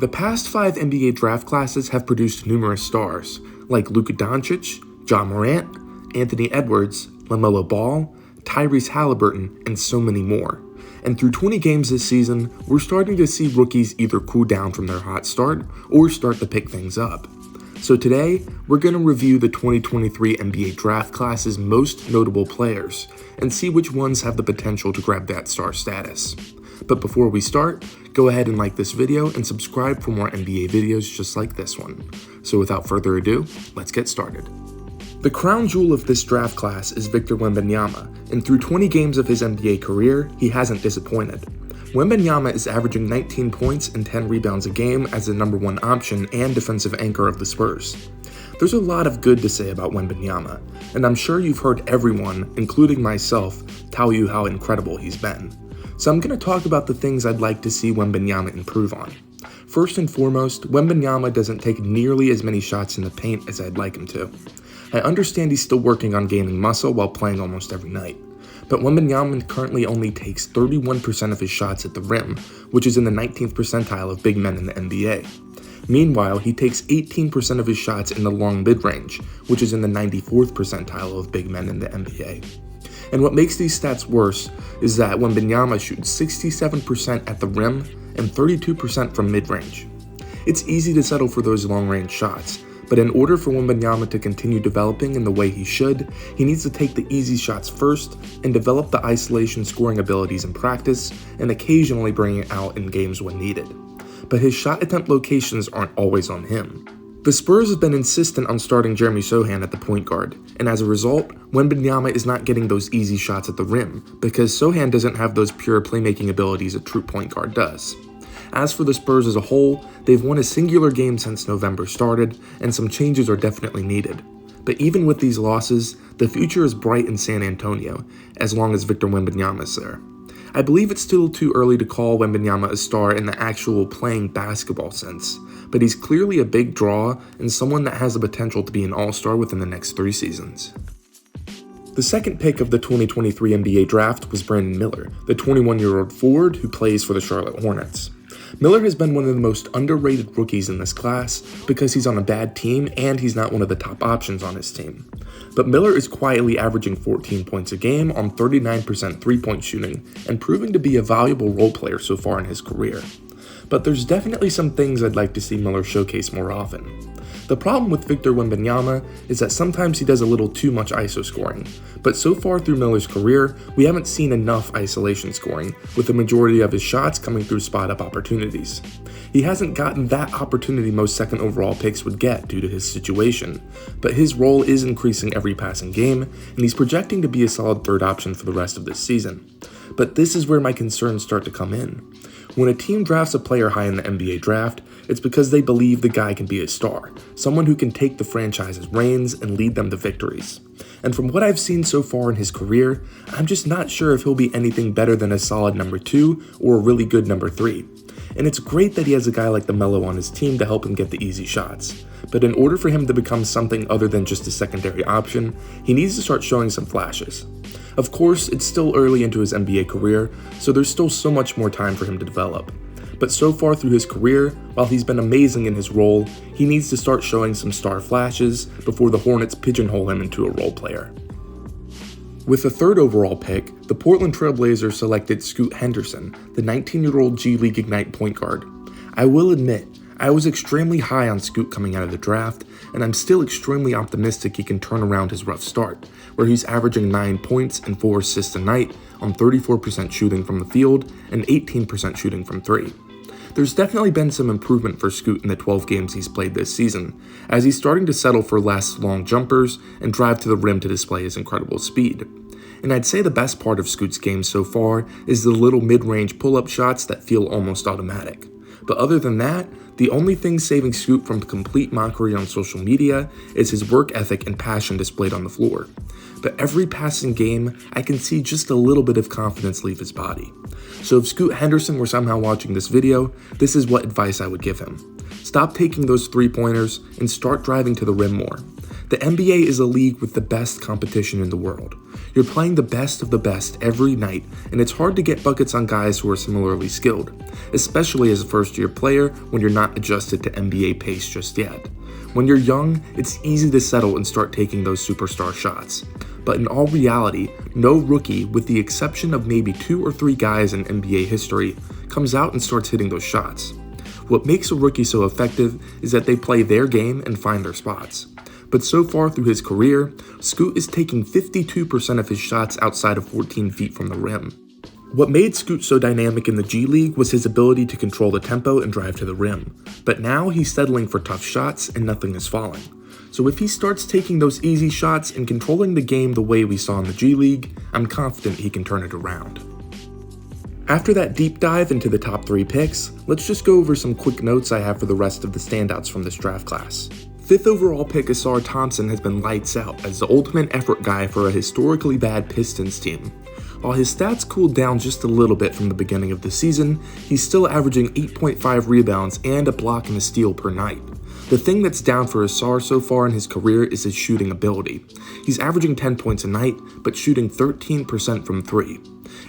The past 5 NBA draft classes have produced numerous stars, like Luka Doncic, Ja Morant, Anthony Edwards, LaMelo Ball, Tyrese Halliburton, and so many more. And through 20 games this season, we're starting to see rookies either cool down from their hot start or start to pick things up. So today, we're going to review the 2023 NBA draft class's most notable players and see which ones have the potential to grab that star status. But before we start, go ahead and like this video and subscribe for more NBA videos just like this one. So without further ado, let's get started. The crown jewel of this draft class is Victor Wembanyama, and through 20 games of his NBA career, he hasn't disappointed. Wembanyama is averaging 19 points and 10 rebounds a game as the number 1 option and defensive anchor of the Spurs. There's a lot of good to say about Wembanyama, and I'm sure you've heard everyone, including myself, tell you how incredible he's been. So I'm going to talk about the things I'd like to see Wembanyama improve on. First and foremost, Wembanyama doesn't take nearly as many shots in the paint as I'd like him to. I understand he's still working on gaining muscle while playing almost every night, but Wembanyama currently only takes 31% of his shots at the rim, which is in the 19th percentile of big men in the NBA. Meanwhile, he takes 18% of his shots in the long mid-range, which is in the 94th percentile of big men in the NBA. And what makes these stats worse is that Wembanyama shoots 67% at the rim and 32% from mid-range. It's easy to settle for those long-range shots, but in order for Wembanyama to continue developing in the way he should, he needs to take the easy shots first and develop the isolation scoring abilities in practice and occasionally bring it out in games when needed. But his shot attempt locations aren't always on him. The Spurs have been insistent on starting Jeremy Sochan at the point guard, and as a result, Wembanyama is not getting those easy shots at the rim because Sochan doesn't have those pure playmaking abilities a true point guard does. As for the Spurs as a whole, they've won a singular game since November started, and some changes are definitely needed. But even with these losses, the future is bright in San Antonio, as long as Victor Wembanyama is there. I believe it's still too early to call Wembanyama a star in the actual playing basketball sense, but he's clearly a big draw and someone that has the potential to be an all-star within the next 3 seasons. The second pick of the 2023 NBA draft was Brandon Miller, the 21-year-old forward who plays for the Charlotte Hornets. Miller has been one of the most underrated rookies in this class because he's on a bad team and he's not one of the top options on his team. But Miller is quietly averaging 14 points a game on 39% three-point shooting and proving to be a valuable role player so far in his career. But there's definitely some things I'd like to see Miller showcase more often. The problem with Victor Wembanyama is that sometimes he does a little too much ISO scoring, but so far through Miller's career, we haven't seen enough isolation scoring, with the majority of his shots coming through spot-up opportunities. He hasn't gotten that opportunity most second overall picks would get due to his situation, but his role is increasing every passing game, and he's projecting to be a solid third option for the rest of this season. But this is where my concerns start to come in. When a team drafts a player high in the NBA draft, it's because they believe the guy can be a star, someone who can take the franchise's reins and lead them to victories. And from what I've seen so far in his career, I'm just not sure if he'll be anything better than a solid number 2 or a really good number 3. And it's great that he has a guy like LaMelo on his team to help him get the easy shots. But in order for him to become something other than just a secondary option, he needs to start showing some flashes. Of course, it's still early into his NBA career, so there's still so much more time for him to develop. But so far through his career, while he's been amazing in his role, he needs to start showing some star flashes before the Hornets pigeonhole him into a role player. With the 3rd overall pick, the Portland Trail Blazers selected Scoot Henderson, the 19-year-old G League Ignite point guard. I will admit, I was extremely high on Scoot coming out of the draft, and I'm still extremely optimistic he can turn around his rough start, where he's averaging 9 points and 4 assists a night on 34% shooting from the field and 18% shooting from 3. There's definitely been some improvement for Scoot in the 12 games he's played this season, as he's starting to settle for less long jumpers and drive to the rim to display his incredible speed. And I'd say the best part of Scoot's game so far is the little mid-range pull-up shots that feel almost automatic. But other than that, the only thing saving Scoot from complete mockery on social media is his work ethic and passion displayed on the floor. But every passing game, I can see just a little bit of confidence leave his body. So if Scoot Henderson were somehow watching this video, this is what advice I would give him. Stop taking those three-pointers and start driving to the rim more. The NBA is a league with the best competition in the world. You're playing the best of the best every night, and it's hard to get buckets on guys who are similarly skilled, especially as a first-year player when you're not adjusted to NBA pace just yet. When you're young, it's easy to settle and start taking those superstar shots. But in all reality, no rookie, with the exception of maybe 2 or 3 guys in NBA history, comes out and starts hitting those shots. What makes a rookie so effective is that they play their game and find their spots. But so far through his career, Scoot is taking 52% of his shots outside of 14 feet from the rim. What made Scoot so dynamic in the G League was his ability to control the tempo and drive to the rim. But now he's settling for tough shots and nothing is falling. So if he starts taking those easy shots and controlling the game the way we saw in the G League, I'm confident he can turn it around. After that deep dive into the top 3 picks, let's just go over some quick notes I have for the rest of the standouts from this draft class. 5th overall pick Assar Thompson has been lights out as the ultimate effort guy for a historically bad Pistons team. While his stats cooled down just a little bit from the beginning of the season, he's still averaging 8.5 rebounds and a block and a steal per night. The thing that's down for Assar so far in his career is his shooting ability. He's averaging 10 points a night, but shooting 13% from 3.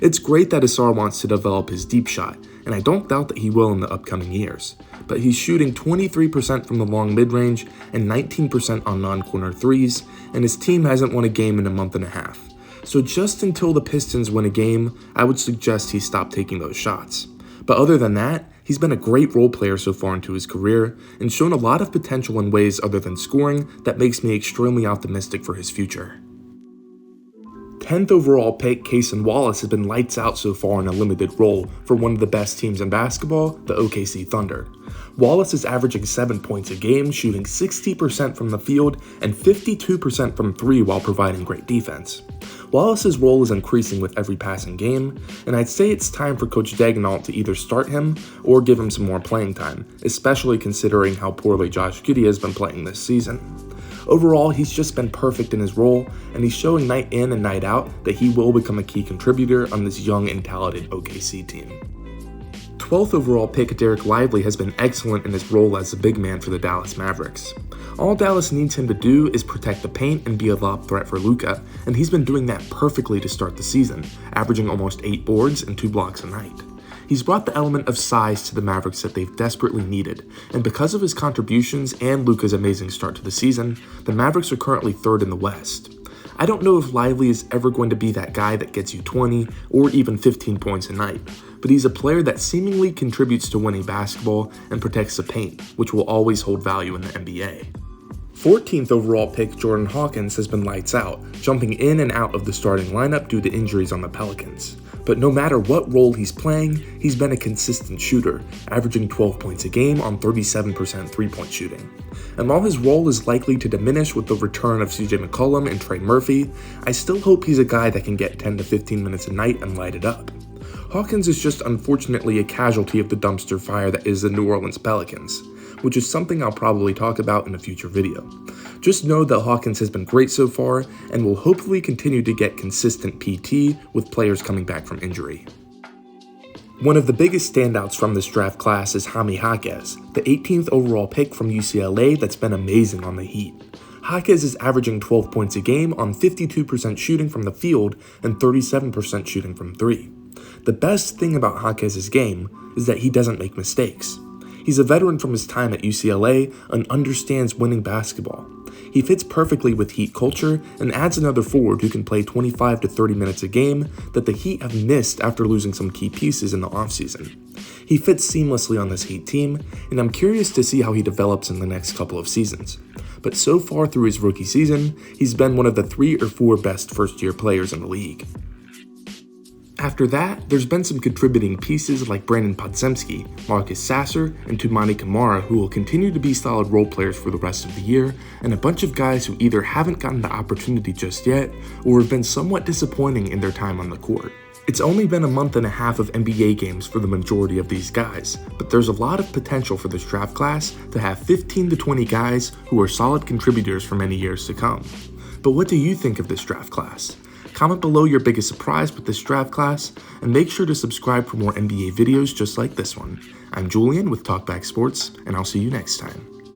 It's great that Assar wants to develop his deep shot, and I don't doubt that he will in the upcoming years. But he's shooting 23% from the long mid-range and 19% on non-corner threes, and his team hasn't won a game in a month and a half. So just until the Pistons win a game, I would suggest he stop taking those shots. But other than that, he's been a great role player so far into his career and shown a lot of potential in ways other than scoring that makes me extremely optimistic for his future. 10th overall pick Wallace has been lights out so far in a limited role for one of the best teams in basketball, the OKC Thunder. Wallace is averaging 7 points a game, shooting 60% from the field and 52% from 3 while providing great defense. Wallace's role is increasing with every passing game, and I'd say it's time for Coach Daigneault to either start him or give him some more playing time, especially considering how poorly Josh Giddey has been playing this season. Overall, he's just been perfect in his role, and he's showing night in and night out that he will become a key contributor on this young and talented OKC team. 12th overall pick Derek Lively has been excellent in his role as a big man for the Dallas Mavericks. All Dallas needs him to do is protect the paint and be a lob threat for Luka, and he's been doing that perfectly to start the season, averaging almost 8 boards and 2 blocks a night. He's brought the element of size to the Mavericks that they've desperately needed, and because of his contributions and Luka's amazing start to the season, the Mavericks are currently 3rd in the West. I don't know if Lively is ever going to be that guy that gets you 20 or even 15 points a night, but he's a player that seemingly contributes to winning basketball and protects the paint, which will always hold value in the NBA. 14th overall pick Jordan Hawkins has been lights out, jumping in and out of the starting lineup due to injuries on the Pelicans. But no matter what role he's playing, he's been a consistent shooter, averaging 12 points a game on 37% three-point shooting. And while his role is likely to diminish with the return of CJ McCollum and Trey Murphy, I still hope he's a guy that can get 10 to 15 minutes a night and light it up. Hawkins is just unfortunately a casualty of the dumpster fire that is the New Orleans Pelicans, which is something I'll probably talk about in a future video. Just know that Hawkins has been great so far and will hopefully continue to get consistent PT with players coming back from injury. One of the biggest standouts from this draft class is Jaime Jaquez, the 18th overall pick from UCLA that's been amazing on the Heat. Jaquez is averaging 12 points a game on 52% shooting from the field and 37% shooting from 3. The best thing about Jaquez's game is that he doesn't make mistakes. He's a veteran from his time at UCLA and understands winning basketball. He fits perfectly with Heat culture and adds another forward who can play 25 to 30 minutes a game that the Heat have missed after losing some key pieces in the offseason. He fits seamlessly on this Heat team, and I'm curious to see how he develops in the next couple of seasons. But so far through his rookie season, he's been one of the 3 or 4 best first-year players in the league. After that, there's been some contributing pieces like Brandon Podziemski, Marcus Sasser, and Toumani Camara who will continue to be solid role players for the rest of the year, and a bunch of guys who either haven't gotten the opportunity just yet or have been somewhat disappointing in their time on the court. It's only been a month and a half of NBA games for the majority of these guys, but there's a lot of potential for this draft class to have 15 to 20 guys who are solid contributors for many years to come. But what do you think of this draft class? Comment below your biggest surprise with this draft class, and make sure to subscribe for more NBA videos just like this one. I'm Julian with TalkBackSports, and I'll see you next time.